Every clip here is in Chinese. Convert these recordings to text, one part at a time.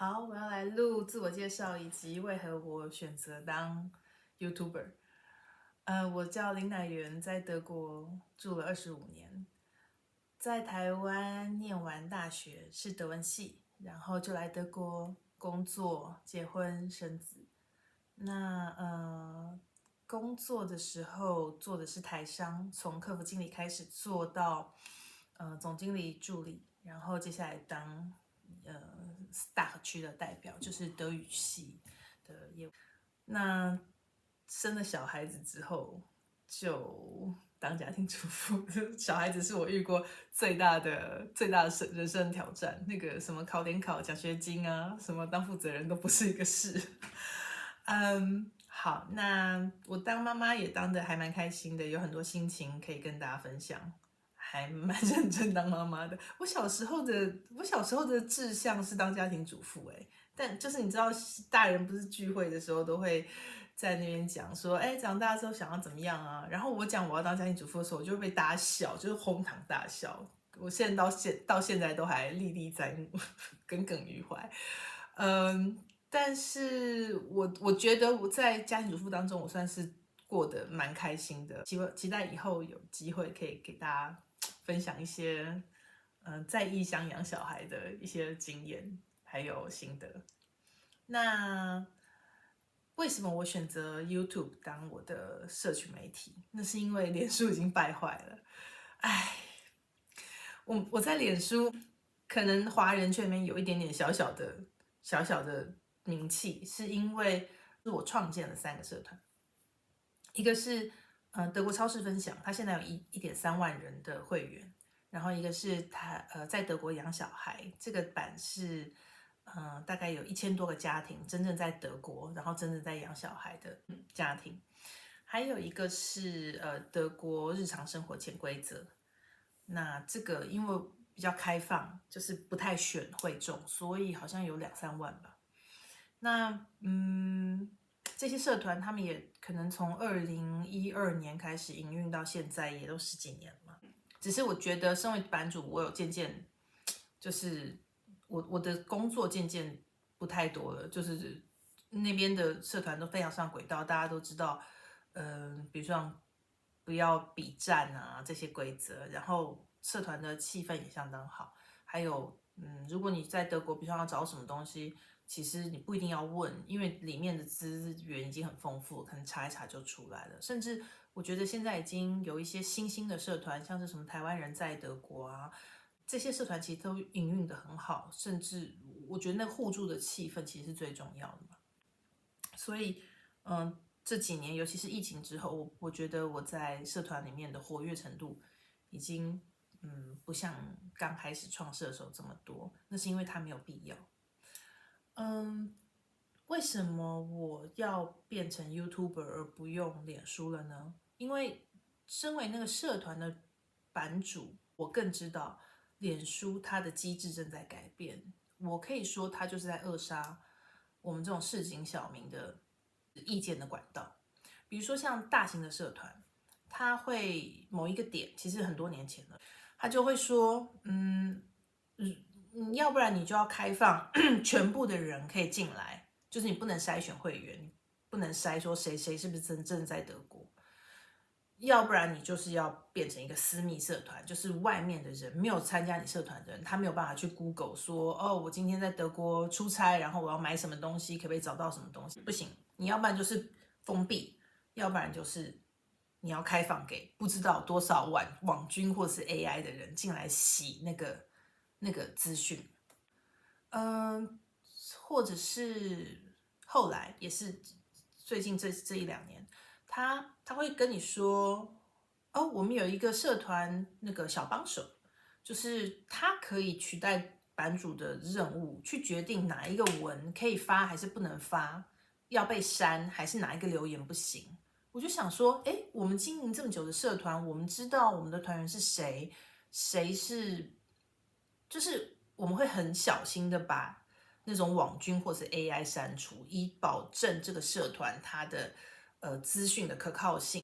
好，我要来录自我介绍以及为何我选择当 YouTuber。我叫林乃元，在德国住了25年，在台湾念完大学是德文系，然后就来德国工作、结婚、生子。那工作的时候做的是台商，从客服经理开始做到总经理助理，然后接下来当呃 STAC 区的代表，就是德语系的业务。那生了小孩子之后，就当家庭主妇。小孩子是我遇过最大的人生挑战。那个什么考联考、奖学金啊，什么当负责人都不是一个事。好，那我当妈妈也当的还蛮开心的，有很多心情可以跟大家分享，还蛮认真当妈妈的。我小时候的志向是当家庭主妇，但就是你知道，大人不是聚会的时候都会在那边讲说，长大之后想要怎么样啊？然后我讲我要当家庭主妇的时候，我就会被大家笑，就是哄堂大笑。我到现在都还历历在目，耿耿于怀。但是我觉得我在家庭主妇当中，我算是过得蛮开心的。期待以后有机会可以给大家分享一些在异乡养小孩的一些经验还有心得。那为什么我选择 YouTube 当我的社群媒体？那是因为脸书已经败坏了。唉，我在脸书可能华人圈里面有一点点小小的名气，是因为是我创建了3个社团，一个是德国超市分享，它现在有1.3万人的会员，然后一个是在德国养小孩，这个版是大概有1000多个家庭真正在德国，然后真正在养小孩的家庭，还有一个是德国日常生活潜规则。那这个因为比较开放，就是不太选会众，所以好像有2-3万吧。那这些社团他们也可能从2012年开始营运到现在，也都10几年了嘛。只是我觉得身为版主，我有渐渐就是我的工作渐渐不太多了，就是那边的社团都非常上轨道，大家都知道，比如说不要比战啊这些规则，然后社团的气氛也相当好。还有，如果你在德国，比如说要找什么东西，其实你不一定要问，因为里面的资源已经很丰富，可能查一查就出来了。甚至我觉得现在已经有一些新兴的社团，像是什么台湾人在德国啊，这些社团其实都营运的很好，甚至我觉得那互助的气氛其实是最重要的嘛。所以，这几年尤其是疫情之后，我觉得我在社团里面的活跃程度已经不像刚开始创社的时候这么多，那是因为它没有必要。为什么我要变成 YouTuber 而不用脸书了呢？因为身为那个社团的版主，我更知道脸书它的机制正在改变。我可以说，它就是在扼杀我们这种市井小民的意见的管道。比如说像大型的社团，它会某一个点，其实很多年前了，他就会说，要不然你就要开放全部的人可以进来，就是你不能筛选会员，不能筛说谁是不是真正在德国，要不然你就是要变成一个私密社团，就是外面的人没有参加你社团的人，他没有办法去 Google 说，哦，我今天在德国出差，然后我要买什么东西，可不可以找到什么东西？不行，你要不然就是封闭，要不然就是你要开放给不知道多少网军或是 AI 的人进来洗那个资讯。或者是后来也是最近这1-2年，他会跟你说，哦，我们有一个社团那个小帮手，就是他可以取代版主的任务，去决定哪一个文可以发还是不能发，要被删还是哪一个留言不行。我就想说，我们经营这么久的社团，我们知道我们的团员是谁，谁是，就是我们会很小心的把那种网军或是 AI 删除，以保证这个社团它的资讯的可靠性。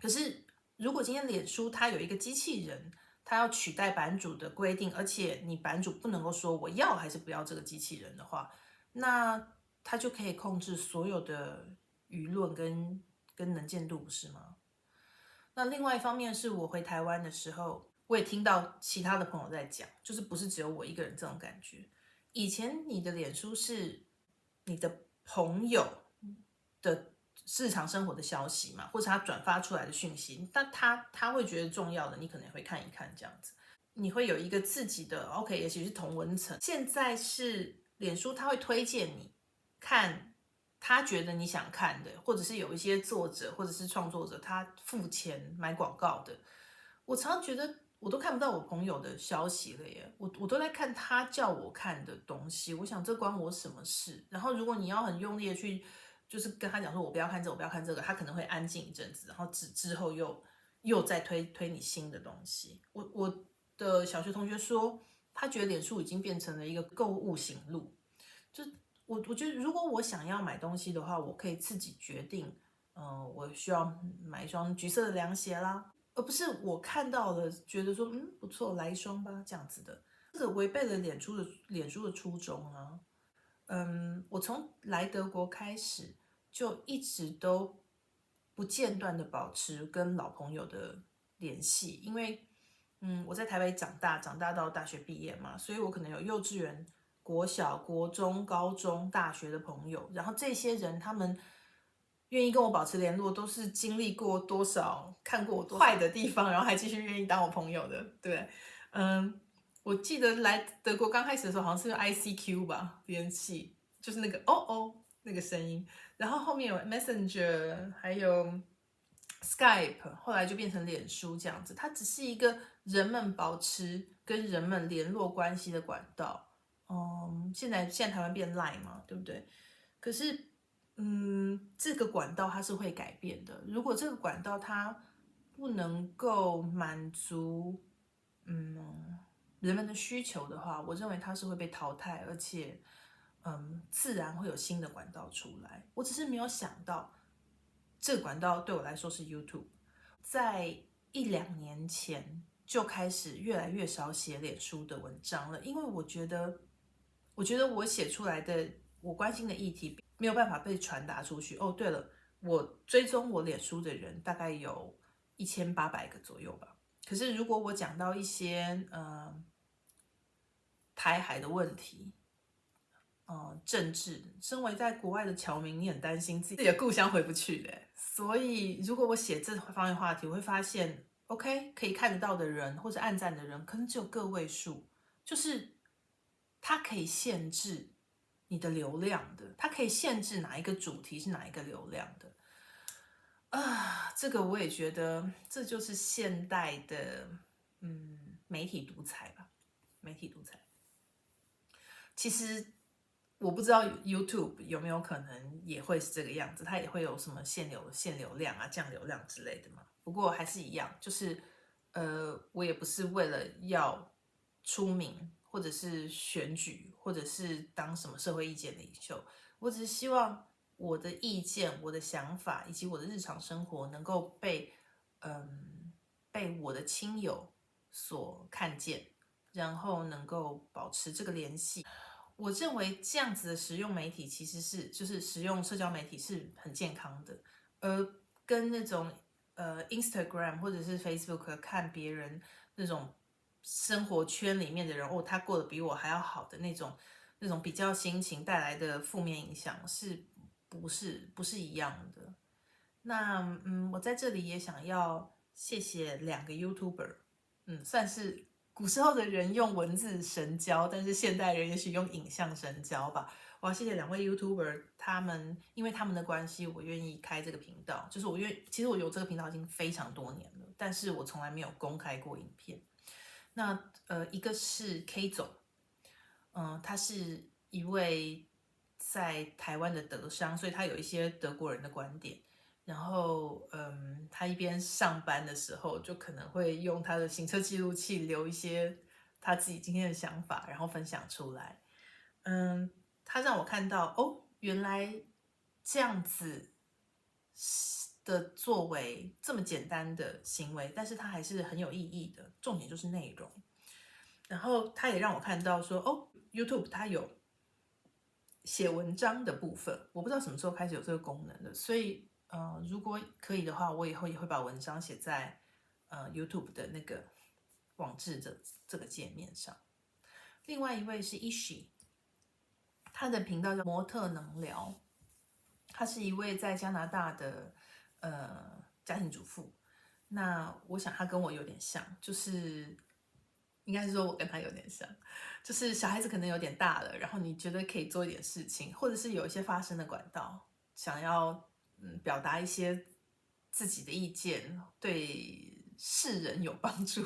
可是如果今天脸书它有一个机器人，它要取代版主的规定，而且你版主不能够说我要还是不要这个机器人的话，那他就可以控制所有的舆论跟能见度，不是吗？那另外一方面是我回台湾的时候，我也听到其他的朋友在讲，就是不是只有我一个人这种感觉。以前你的脸书是你的朋友的日常生活的消息嘛，或者他转发出来的讯息，但他会觉得重要的，你可能会看一看这样子，你会有一个自己的 OK，也许是同温层。现在是脸书，他会推荐你看他觉得你想看的，或者是有一些作者或者是创作者，他付钱买广告的。我常常觉得我都看不到我朋友的消息了耶，我都在看他叫我看的东西。我想这关我什么事？然后如果你要很用力的去，就是跟他讲说我不要看这个，我不要看这个，他可能会安静一阵子，然后之后又再推你新的东西。我的小学同学说，他觉得脸书已经变成了一个购物行路，就我觉得，如果我想要买东西的话，我可以自己决定，我需要买一双橘色的凉鞋啦，而不是我看到了觉得说，不错，来一双吧，这样子的，这个违背了脸书的初衷啊。我从来德国开始就一直都不间断的保持跟老朋友的联系，因为我在台北长大，长大到大学毕业嘛，所以我可能有幼稚园、国小、国中、高中、大学的朋友，然后这些人他们愿意跟我保持联络，都是经历过多少、看过我多坏的地方，然后还继续愿意当我朋友的，对，我记得来德国刚开始的时候，好像是用 ICQ 吧联系，就是那个哦哦那个声音，然后后面有 Messenger，还有 Skype，后来就变成脸书这样子。它只是一个人们保持跟人们联络关系的管道。现在台湾变 Line 嘛，对不对？可是，这个管道它是会改变的。如果这个管道它不能够满足，人们的需求的话，我认为它是会被淘汰，而且，自然会有新的管道出来。我只是没有想到，这个管道对我来说是 YouTube，在1-2年前就开始越来越少写脸书的文章了，因为我觉得我写出来的我关心的议题没有办法被传达出去。哦，对了，我追踪我脸书的人大概有1800个左右吧。可是如果我讲到一些台海的问题，政治，身为在国外的侨民，你很担心自己的故乡回不去的。所以如果我写这方面话题，我会发现，OK，可以看得到的人或者按赞的人，可能只有个位数，就是它可以限制你的流量的，它可以限制哪一个主题是哪一个流量的。这个我也觉得，这就是现代的媒体独裁吧，媒体独裁。其实我不知道 YouTube 有没有可能也会是这个样子，它也会有什么限流量啊、降流量之类的嘛。不过还是一样，就是我也不是为了要出名，或者是选举，或者是当什么社会意见领袖，我只是希望我的意见、我的想法以及我的日常生活能够被我的亲友所看见，然后能够保持这个联系。我认为这样子的使用媒体其实就是使用社交媒体是很健康的，而跟那种Instagram 或者是 Facebook 看别人那种生活圈里面的人，他过得比我还要好的那种比较心情带来的负面影响不是一样的？那我在这里也想要谢谢2个 YouTuber，算是古时候的人用文字神交，但是现代人也许用影像神交吧。我要谢谢2位 YouTuber，因为他们的关系，我愿意开这个频道。就是其实我有这个频道已经非常多年了，但是我从来没有公开过影片。那一个是 K 总，他是一位在台湾的德商，所以他有一些德国人的观点。然后，他一边上班的时候，就可能会用他的行车记录器留一些他自己今天的想法，然后分享出来。他让我看到，原来这样子的作为，这么简单的行为，但是他还是很有意义的。重点就是内容。然后他也让我看到说，YouTube 它有写文章的部分，我不知道什么时候开始有这个功能的，所以如果可以的话，我以后也会把文章写在YouTube 的那个网志这个界面上。另外一位是 Ishi， 他的频道叫模特能聊，他是一位在加拿大的家庭主妇。那我想他跟我有点像，就是应该是说我跟他有点像，就是小孩子可能有点大了，然后你觉得可以做一点事情，或者是有一些发声的管道，想要表达一些自己的意见，对世人有帮助。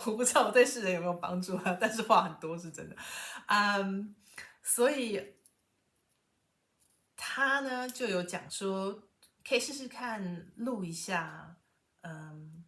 我不知道我对世人有没有帮助啊，但是话很多是真的。所以他呢就有讲说，可以试试看录一下，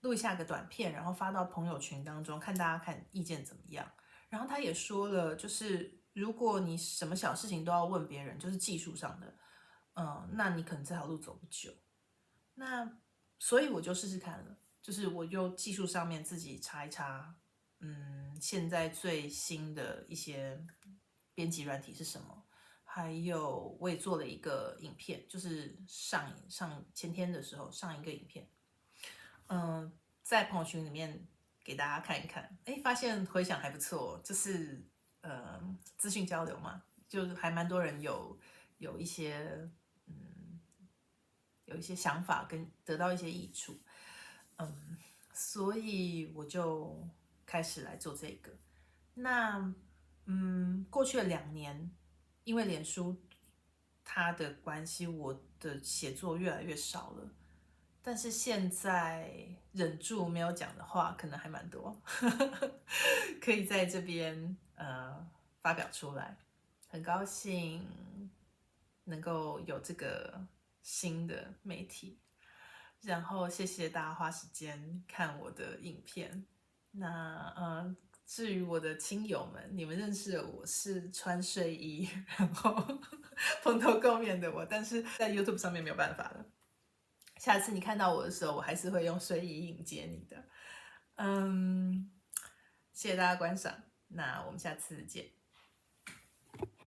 录一下个短片，然后发到朋友群当中，看大家看意见怎么样。然后他也说了，就是如果你什么小事情都要问别人，就是技术上的，那你可能这条路走不久。那所以我就试试看了，就是我就技术上面自己查一查，现在最新的一些编辑软体是什么。还有我也做了一个影片，就是上前天的时候上一个影片，在朋友群里面给大家看一看，发现回响还不错，就是资讯交流嘛，就是还蛮多人有一些有一些想法跟得到一些益处，所以我就开始来做这个。那过去的2年，因为脸书它的关系，我的写作越来越少了。但是现在忍住没有讲的话，可能还蛮多，可以在这边发表出来。很高兴能够有这个新的媒体，然后谢谢大家花时间看我的影片。那至于我的亲友们，你们认识的我是穿睡衣，然后蓬头垢面的我，但是在 YouTube 上面没有办法了。下次你看到我的时候，我还是会用睡衣迎接你的。谢谢大家观赏，那我们下次见。